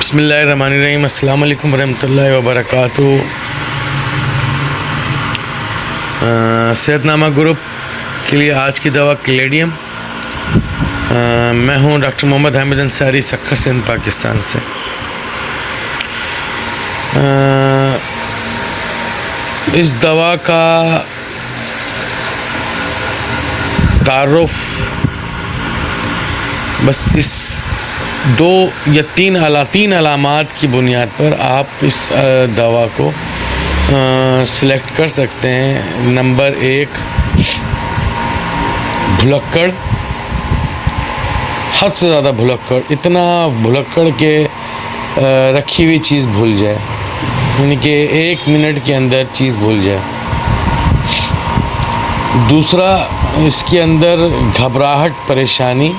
बिस्मिल्लाहिर्रहमानिर्रहीम। अस्सलाम वालेकुम रहमतुल्लाहि व बरकातुहू। सेहतनामा ग्रुप के लिए आज की दवा क्लेडियम। मैं हूं डॉक्टर मोहम्मद हामिद अंसारी, सक्खर सिंध, पाकिस्तान से। इस दवा का तारुफ बस इस दो या तीन अलामात की बुनियाद पर आप इस दवा को सिलेक्ट कर सकते हैं। नंबर 1, भुलक्कड़, हद से ज़्यादा भुलक्कड़, इतना भुलक्कड़ के रखी हुई चीज़ भूल जाए, यानी कि 1 मिनट के अंदर चीज़ भूल जाए। दूसरा, इसके अंदर घबराहट, परेशानी।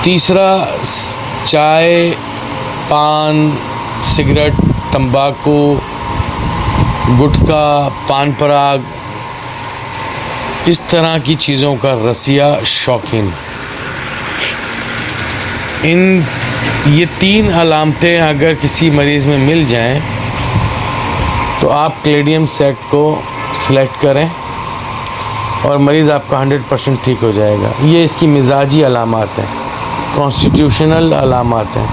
तीसरा, चाय, पान, सिगरेट, तंबाकू, गुटखा, पान पराग, इस तरह की चीज़ों का रसिया शौकीन। ये 3 अलामतें अगर किसी मरीज़ में मिल जाएं तो आप क्लेडियम सेक को सिलेक्ट करें और मरीज़ आपका 100% ठीक हो जाएगा। ये इसकी मिजाजी अलामात हैं, कॉन्स्टिट्यूशनल अलामात हैं।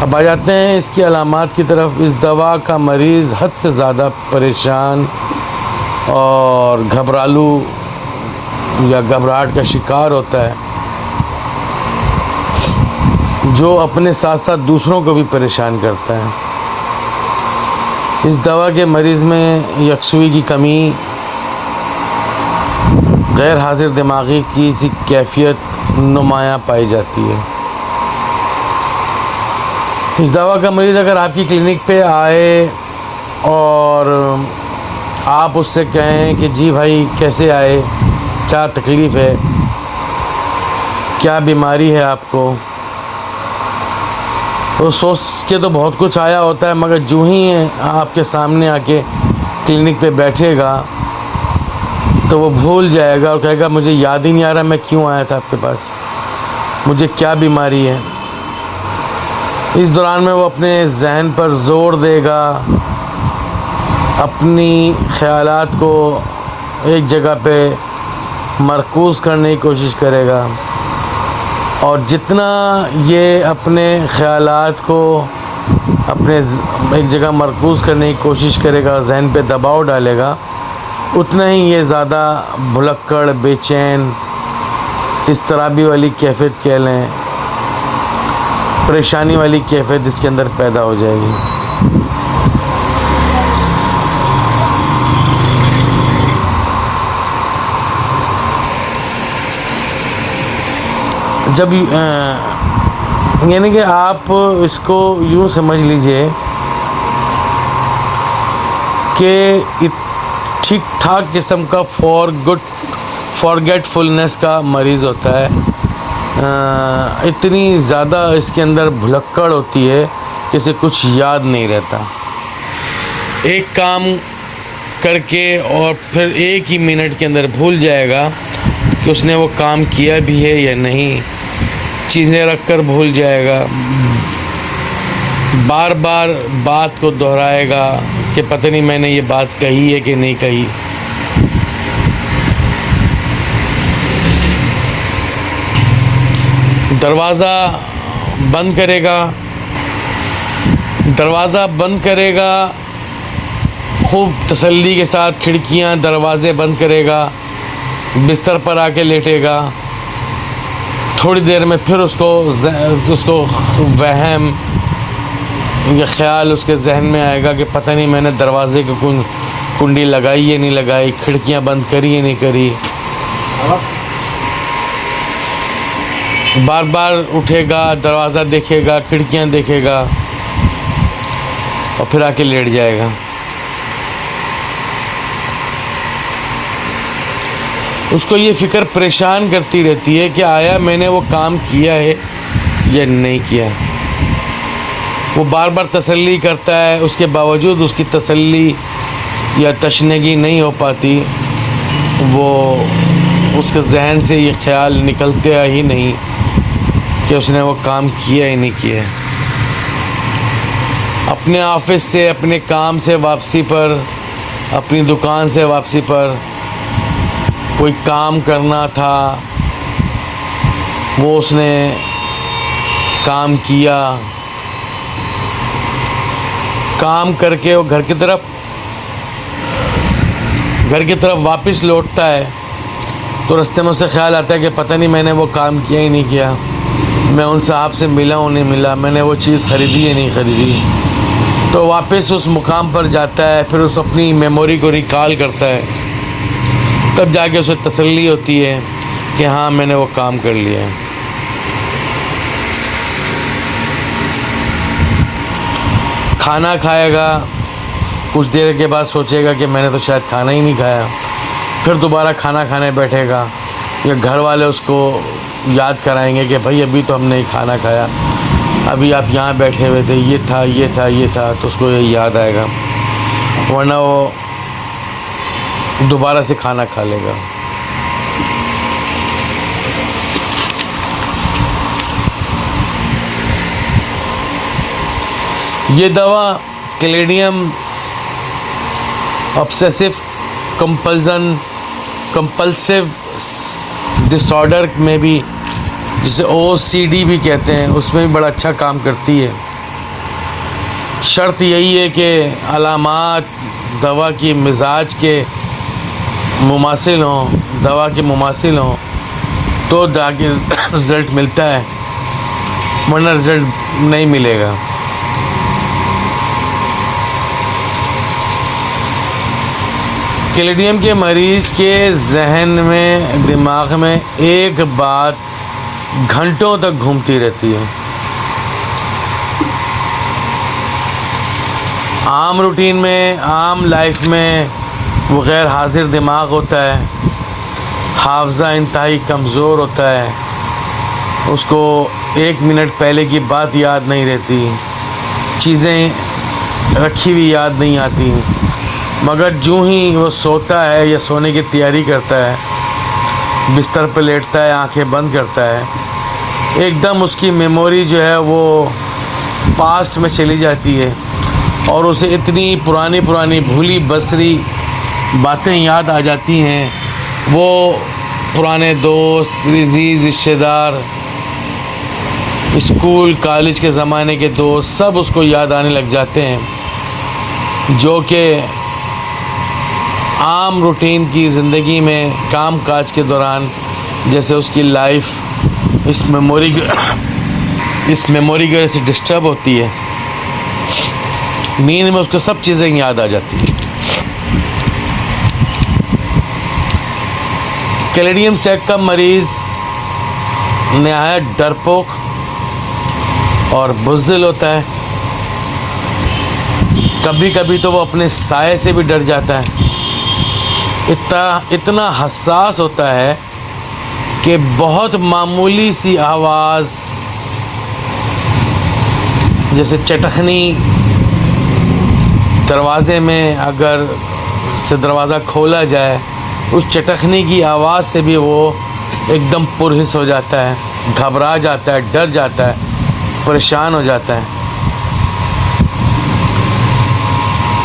अब आ जाते हैं इसकी अलामात की तरफ। इस दवा का मरीज़ हद से ज़्यादा परेशान और घबरालू या घबराहट का शिकार होता है, जो अपने साथ साथ दूसरों को भी परेशान करता है। इस दवा के मरीज़ में यकसुई की कमी, गैर हाजिर दिमागी की सी कैफियत नुमायाँ पाई जाती है। इस दवा का मरीज़ अगर आपकी क्लिनिक पे आए और आप उससे कहें कि जी भाई कैसे आए, क्या तकलीफ़ है, क्या बीमारी है आपको, तो सोच के तो बहुत कुछ आया होता है, मगर जो ही आपके सामने आके क्लिनिक पे बैठेगा तो वो भूल जाएगा और कहेगा मुझे याद ही नहीं आ रहा मैं क्यों आया था आपके पास, मुझे क्या बीमारी है। इस दौरान में वो अपने जहन पर ज़ोर देगा, अपनी ख़यालात को एक जगह पे मरकूज़ करने की कोशिश करेगा और जितना ये अपने ख़यालात को अपने एक जगह मरकूज़ करने की कोशिश करेगा, जहन पे दबाव डालेगा, उतना ही ये ज़्यादा भुलक्कड़, बेचैन, इज़्तिराबी वाली कैफियत कह लें, परेशानी वाली कैफियत इसके अंदर पैदा हो जाएगी। जब यानी कि आप इसको यूँ समझ लीजिए कि ठीक ठाक किस्म का फॉरगेटफुलनेस का मरीज़ होता है। इतनी ज़्यादा इसके अंदर भुलक्कड़ होती है कि इसे कुछ याद नहीं रहता। एक काम करके और फिर 1 ही मिनट के अंदर भूल जाएगा कि उसने वो काम किया भी है या नहीं, चीज़ें रख कर भूल जाएगा, बार बार बात को दोहराएगा कि पता नहीं मैंने ये बात कही है कि नहीं कही। दरवाज़ा बंद करेगा, खूब तसल्ली के साथ खिड़कियां, दरवाज़े बंद करेगा, बिस्तर पर आके लेटेगा। थोड़ी देर में फिर उसको वहम या ख़्याल उसके जहन में आएगा कि पता नहीं मैंने दरवाज़े की कुंडी लगाई या नहीं लगाई, खिड़कियां बंद करी या नहीं करी। बार बार उठेगा, दरवाज़ा देखेगा, खिड़कियां देखेगा और फिर आके लेट जाएगा। उसको ये फ़िक्र परेशान करती रहती है कि आया मैंने वो काम किया है या नहीं किया। वो बार बार तसल्ली करता है, उसके बावजूद उसकी तसल्ली या तशनगी नहीं हो पाती, वो उसके जहन से ये ख्याल निकलते ही नहीं कि उसने वो काम किया ही नहीं किया। अपने ऑफिस से, अपने काम से वापसी पर, अपनी दुकान से वापसी पर कोई काम करना था, वो उसने काम किया। काम करके वो घर की तरफ वापस लौटता है तो रास्ते में उसे ख्याल आता है कि पता नहीं मैंने वो काम किया ही नहीं किया, मैं उन साहब से मिला हूँ नहीं मिला, मैंने वो चीज़ ख़रीदी या नहीं ख़रीदी। तो वापस उस मुकाम पर जाता है, फिर उस अपनी मेमोरी को रिकॉल करता है, तब जाके उसे तसल्ली होती है कि हाँ मैंने वो काम कर लिया। खाना खाएगा, कुछ देर के बाद सोचेगा कि मैंने तो शायद खाना ही नहीं खाया, फिर दोबारा खाना खाने बैठेगा, या घर वाले उसको याद कराएंगे कि भाई अभी तो हमने खाना खाया, अभी आप यहाँ बैठे हुए थे, ये था ये था ये था, तो उसको ये याद आएगा, वरना वो दोबारा से खाना खा लेगा। ये दवा क्लेडियम ऑब्सेसिव कंपल्सिव डिसऑर्डर में भी, जिसे OCD भी कहते हैं, उसमें भी बड़ा अच्छा काम करती है। शर्त यही है कि अलामात दवा की मिजाज के मुमासिल हों, दवा के मुमासिल हों, तो जाके रिज़ल्ट मिलता है, वरना रिज़ल्ट नहीं मिलेगा। क्लेडियम के मरीज़ के जहन में, दिमाग में एक बात घंटों तक घूमती रहती है। आम रूटीन में, आम लाइफ में वो गैर हाजिर दिमाग होता है, हाफ़ज़ा इंतहाई कमज़ोर होता है, उसको 1 मिनट पहले की बात याद नहीं रहती, चीज़ें रखी हुई याद नहीं आती। मगर जो ही वो सोता है या सोने की तैयारी करता है, बिस्तर पर लेटता है, आंखें बंद करता है, एकदम उसकी मेमोरी जो है वो पास्ट में चली जाती है और उसे इतनी पुरानी भूली बसरी बातें याद आ जाती हैं। वो पुराने दोस्त, अज़ीज़ रिश्तेदार, स्कूल कॉलेज के ज़माने के दोस्त, सब उसको याद आने लग जाते हैं, जो कि आम रूटीन की ज़िंदगी में काम काज के दौरान जैसे उसकी लाइफ इस मेमोरी की वजह से डिस्टर्ब होती है, नींद में उसको सब चीज़ें याद आ जाती हैं। क्लेडियम सैक का मरीज़ नहायत डरपोक और बुज़दिल होता है। कभी कभी तो वो अपने साये से भी डर जाता है, इतना हसास होता है कि बहुत मामूली सी आवाज़, जैसे चटखनी दरवाज़े में अगर से दरवाज़ा खोला जाए, उस चटखनी की आवाज़ से भी वो एकदम पुरहिस हो जाता है, घबरा जाता है, डर जाता है, परेशान हो जाता है।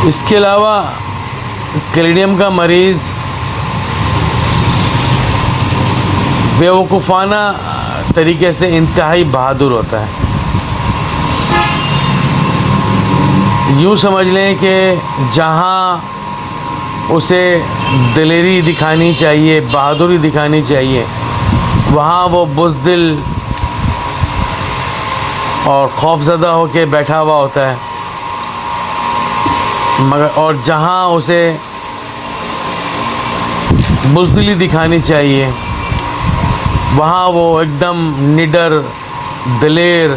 इसके अलावा क्लेडियम का मरीज़ बेवकूफ़ाना तरीके से इंतहाई बहादुर होता है। यूँ समझ लें कि जहाँ उसे दिलेरी दिखानी चाहिए, बहादुरी दिखानी चाहिए, वहाँ वो बुज़दिल और खौफज़दा होकर बैठा हुआ होता है। मगर और जहाँ उसे बुज़दिली दिखानी चाहिए, वहाँ वो एकदम निडर, दिलेर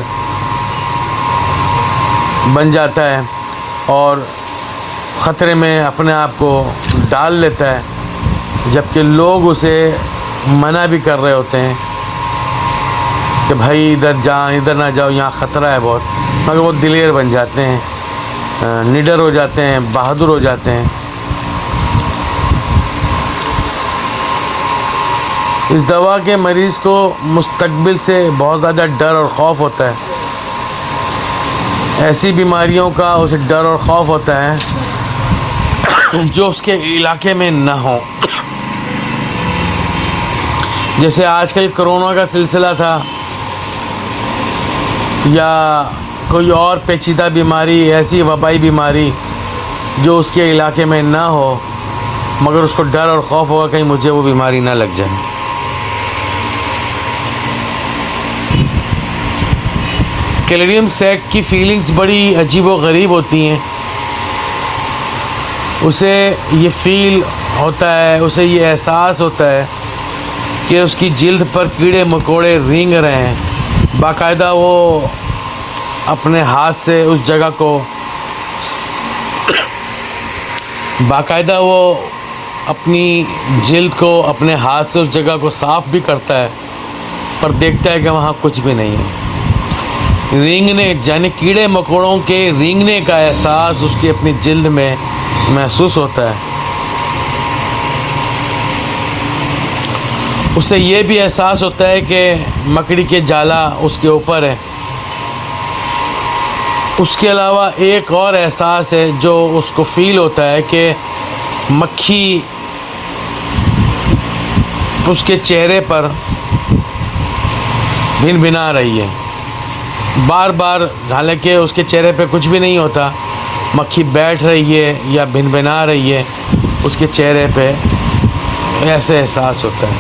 बन जाता है और ख़तरे में अपने आप को डाल लेता है, जबकि लोग उसे मना भी कर रहे होते हैं कि भाई इधर ना जाओ, यहाँ ख़तरा है बहुत, मगर वो दिलेर बन जाते हैं, निडर हो जाते हैं, बहादुर हो जाते हैं। इस दवा के मरीज़ को मुस्तकबिल से बहुत ज़्यादा डर और ख़ौफ होता है। ऐसी बीमारियों का उसे डर और ख़ौफ होता है जो उसके इलाके में ना हो। जैसे आजकल कोरोना का सिलसिला था या कोई और पेचीदा बीमारी, ऐसी वबाई बीमारी जो उसके इलाके में ना हो, मगर उसको डर और ख़ौफ होगा कहीं मुझे वो बीमारी ना लग जाए। कैलेडियम सैक की फीलिंग्स बड़ी अजीब व गरीब होती हैं। उसे ये फ़ील होता है, उसे ये एहसास होता है कि उसकी जिल्द पर कीड़े मकोड़े रेंग रहे हैं। बाकायदा वो अपने हाथ से उस जगह को अपनी जिल्द को अपने हाथ से उस जगह को साफ़ भी करता है, पर देखता है कि वहाँ कुछ भी नहीं है। रेंगने यानी कीड़े मकोड़ों के रेंगने का एहसास उसकी अपनी जिल्द में महसूस होता है। उसे ये भी एहसास होता है कि मकड़ी के जाला उसके ऊपर है। उसके अलावा एक और एहसास है जो उसको फ़ील होता है कि मक्खी उसके चेहरे पर भिनभिना रही है बार बार। हालांकि उसके चेहरे पे कुछ भी नहीं होता, मक्खी बैठ रही है या भिनभिना रही है, उसके चेहरे पे ऐसे एहसास होता है।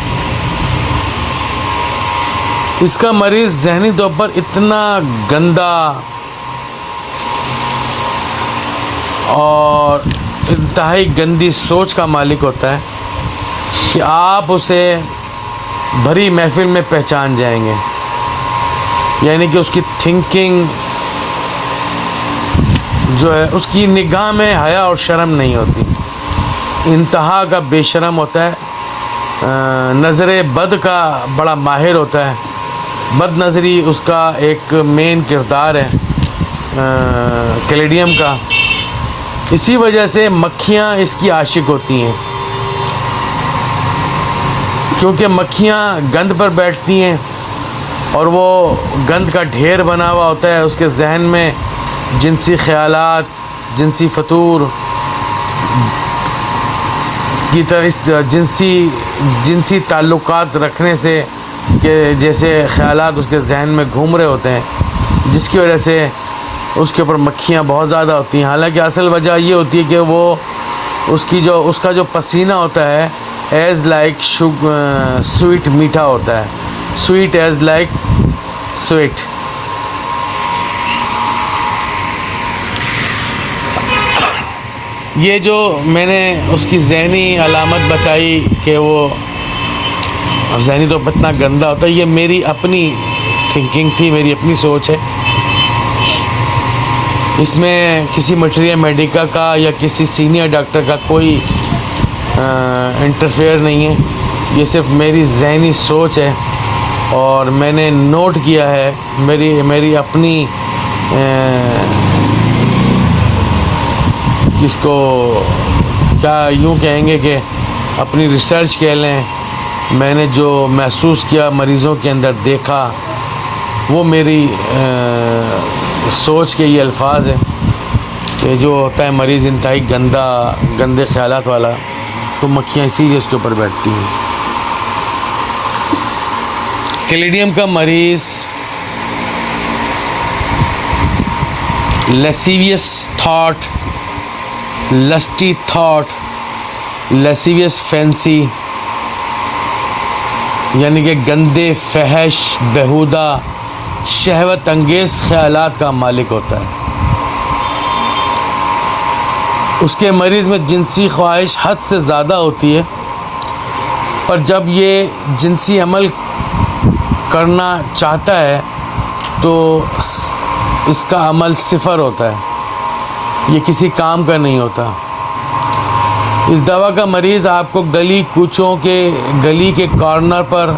इसका मरीज़ ज़हनी तौर पर इतना गंदा और इंतहाई गंदी सोच का मालिक होता है कि आप उसे भरी महफिल में पहचान जाएंगे। यानी कि उसकी थिंकिंग जो है, उसकी निगाह में हया और शर्म नहीं होती, इंतहा का बेशरम होता है। नज़र बद का बड़ा माहिर होता है। बद नज़री उसका एक मेन किरदार है कैलेडियम का। इसी वजह से मक्खियाँ इसकी आशिक होती हैं, क्योंकि मक्खियाँ गंद पर बैठती हैं और वो गंद का ढेर बना हुआ होता है। उसके जहन में जिनसी ख़यालात, जिनसी फतूर की तरह जिनसी ताल्लुकात रखने से कि जैसे ख़यालात उसके जहन में घूम रहे होते हैं, जिसकी वजह से उसके ऊपर मक्खियाँ बहुत ज़्यादा होती हैं। हालांकि असल वजह ये होती है कि वो उसका जो पसीना होता है एज़ लाइक स्वीट, मीठा होता है, स्वीट एज़ लाइक स्वीट। ये जो मैंने उसकी ज़हनी अलामत बताई कि वो ज़हनी तो इतना गंदा होता है, ये मेरी अपनी थिंकिंग थी, मेरी अपनी सोच है। इसमें किसी मटेरियल मेडिका का या किसी सीनियर डॉक्टर का कोई इंटरफेयर नहीं है। ये सिर्फ मेरी ज़हनी सोच है और मैंने नोट किया है, मेरी अपनी इसको क्या यूँ कहेंगे कि अपनी रिसर्च कह लें। मैंने जो महसूस किया, मरीज़ों के अंदर देखा, वो मेरी सोच के ये अल्फाज हैं कि जो होता है मरीज़ इंतहाई गंदे ख़यालात वाला, तो मक्खियाँ इसीलिए उसके ऊपर बैठती हैं। कैलेडियम का मरीज़ लसीवियस थॉट, लस्टी थॉट, लसीवियस फैंसी यानी कि गंदे, फहश, बेहुदा, शहवत अंगेज़ ख़यालात का मालिक होता है। उसके मरीज़ में जिनसी ख्वाहिश हद से ज़्यादा होती है, पर जब ये जिनसी अमल करना चाहता है तो इसका अमल सिफर होता है, ये किसी काम का नहीं होता। इस दवा का मरीज़ आपको गली कूचों के, गली के कॉर्नर पर,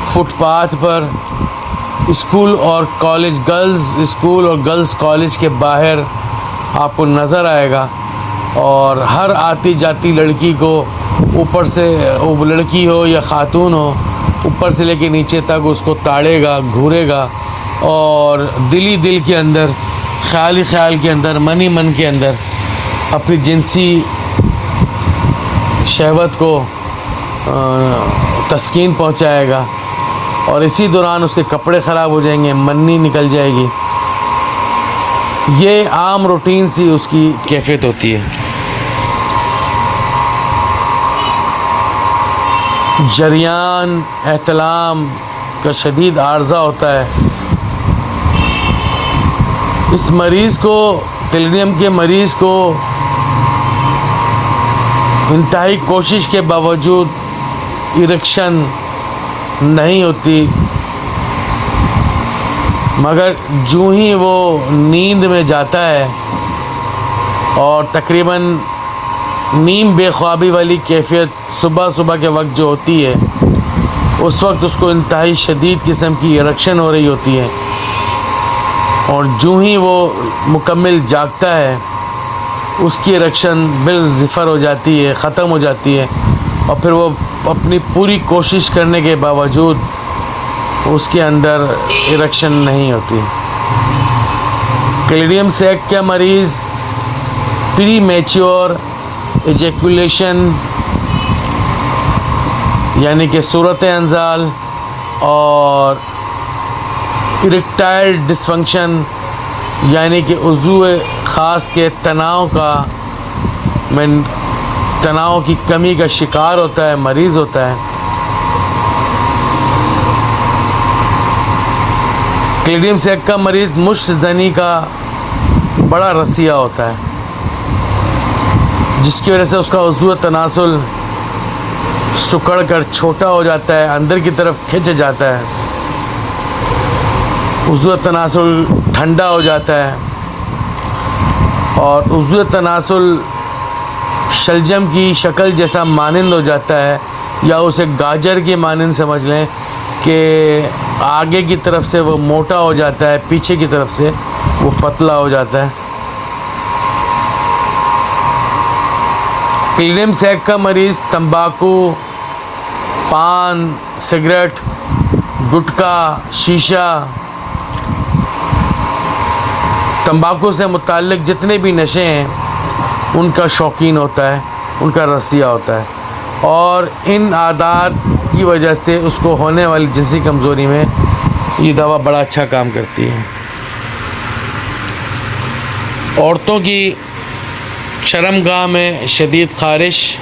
फुटपाथ पर, स्कूल और कॉलेज, गर्ल्स स्कूल और गर्ल्स कॉलेज के बाहर आपको नज़र आएगा। और हर आती जाती लड़की को ऊपर से, वो लड़की हो या ख़ातून हो, ऊपर से लेके नीचे तक उसको ताड़ेगा, घूरेगा और दिल ही दिल के अंदर, ख्याल ही ख्याल के अंदर, मन ही मन के अंदर अपनी जिनसी शहवत को तस्कीन पहुंचाएगा और इसी दौरान उसके कपड़े ख़राब हो जाएंगे, मन्नी निकल जाएगी। ये आम रूटीन सी उसकी कैफियत होती है। जरियान एहतलाम का शदीद आर्ज़ा होता है। इस मरीज़ को, क्लैरिडियम के मरीज़ को इंतहाई कोशिश के बावजूद इरेक्शन नहीं होती, मगर जो ही वो नींद में जाता है और तकरीबन नीम बेख्वाबी वाली कैफियत सुबह सुबह के वक्त जो होती है, उस वक्त उसको इंतहाई शदीद किस्म की इरेक्शन हो रही होती है और जो ही वो मुकम्मल जागता है उसकी इरेक्शन बिलज़िफ़र हो जाती है, ख़त्म हो जाती है और फिर वो अपनी पूरी कोशिश करने के बावजूद उसके अंदर इरेक्शन नहीं होती। क्लैरिडियम सैक का मरीज़ प्री मैच्योर एजैकुलेशन यानी कि सूरत अंजाल और इरेक्टाइल डिसफंक्शन यानी कि उज़्व ख़ास के तनाव की कमी का शिकार होता है, मरीज़ होता है। क्लैरिडियम सैक का मरीज़ मुश्त ज़नी का बड़ा रसिया होता है, जिसकी वजह से उसका उज़्व तनासुल सुकड़ कर छोटा हो जाता है, अंदर की तरफ खिंच जाता है, उज़्व तनासुल ठंडा हो जाता है और उज़्व तनासुल शलजम की शक्ल जैसा मानंद हो जाता है, या उसे गाजर की मानंद समझ लें कि आगे की तरफ से वो मोटा हो जाता है, पीछे की तरफ से वो पतला हो जाता है। क्लैरिडियम सैक का मरीज़ तंबाकू, पान, सिगरेट, गुटखा, शीशा, तंबाकू से मुताल्लिक़ जितने भी नशे हैं उनका शौकीन होता है, उनका रसिया होता है और इन आदात की वजह से उसको होने वाली जिनसी कमज़ोरी में ये दवा बड़ा अच्छा काम करती है। औरतों की शर्मगाह में शदीद ख़ारिश,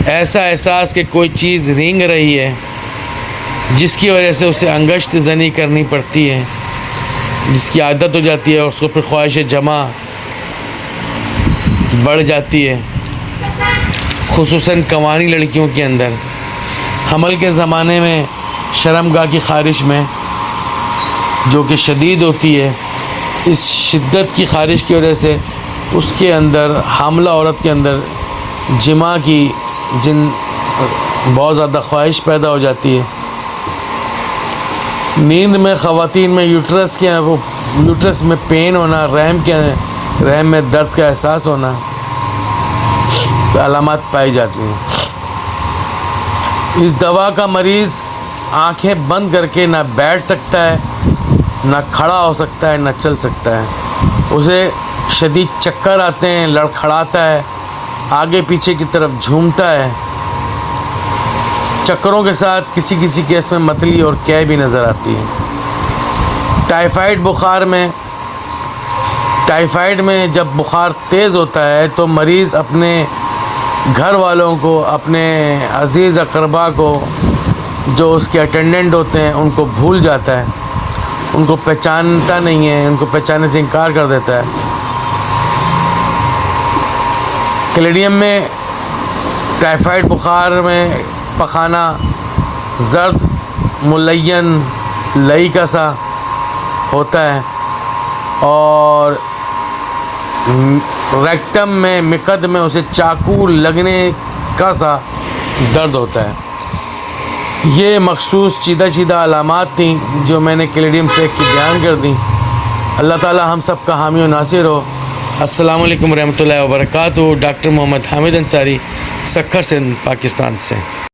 ऐसा एहसास कि कोई चीज़ रेंग रही है जिसकी वजह से उसे अंगश्त ज़नी करनी पड़ती है, जिसकी आदत हो जाती है और उसको फिर ख्वाहिश जमा बढ़ जाती है, खुसूसन कवानी लड़कियों के अंदर। हमल के ज़माने में शर्मगाह की ख़ारिश में जो कि शदीद होती है, इस शिद्दत की ख़ारिश की वजह से उसके अंदर, हामला औरत के अंदर जिमा की बहुत ज़्यादा ख्वाहिश पैदा हो जाती है। नींद में ख़वातीन में यूट्रस में पेन होना, रहम में दर्द का एहसास होना अलामत पाई जाती हैं। इस दवा का मरीज़ आंखें बंद करके ना बैठ सकता है, ना खड़ा हो सकता है, ना चल सकता है। उसे शदीद चक्कर आते हैं, लड़खड़ाता है, आगे पीछे की तरफ झूमता है। चक्करों के साथ किसी किसी केस में मतली और कै भी नज़र आती है। टाइफाइड में जब बुखार तेज़ होता है तो मरीज़ अपने घर वालों को, अपने अज़ीज़ अक़रबा को, जो उसके अटेंडेंट होते हैं, उनको भूल जाता है, उनको पहचानता नहीं है, उनको पहचानने से इनकार कर देता है। क्लैरिडियम में टाइफाइड बुखार में पखाना ज़र्द मुलय्यन लई का सा होता है और रेक्टम में, मिकद में उसे चाकू लगने का सा दर्द होता है। ये मखसूस चीदा अलामात थी जो मैंने क्लैरिडियम सैक की बयान कर दी। अल्लाह ताला हम सब का हामी और नासिर हो। अस्सलामु अलैकुम रहमतुल्लाहि व बरकातुहू। डॉक्टर मोहम्मद हामिद अंसारी, सक्खर सिंध, पाकिस्तान से।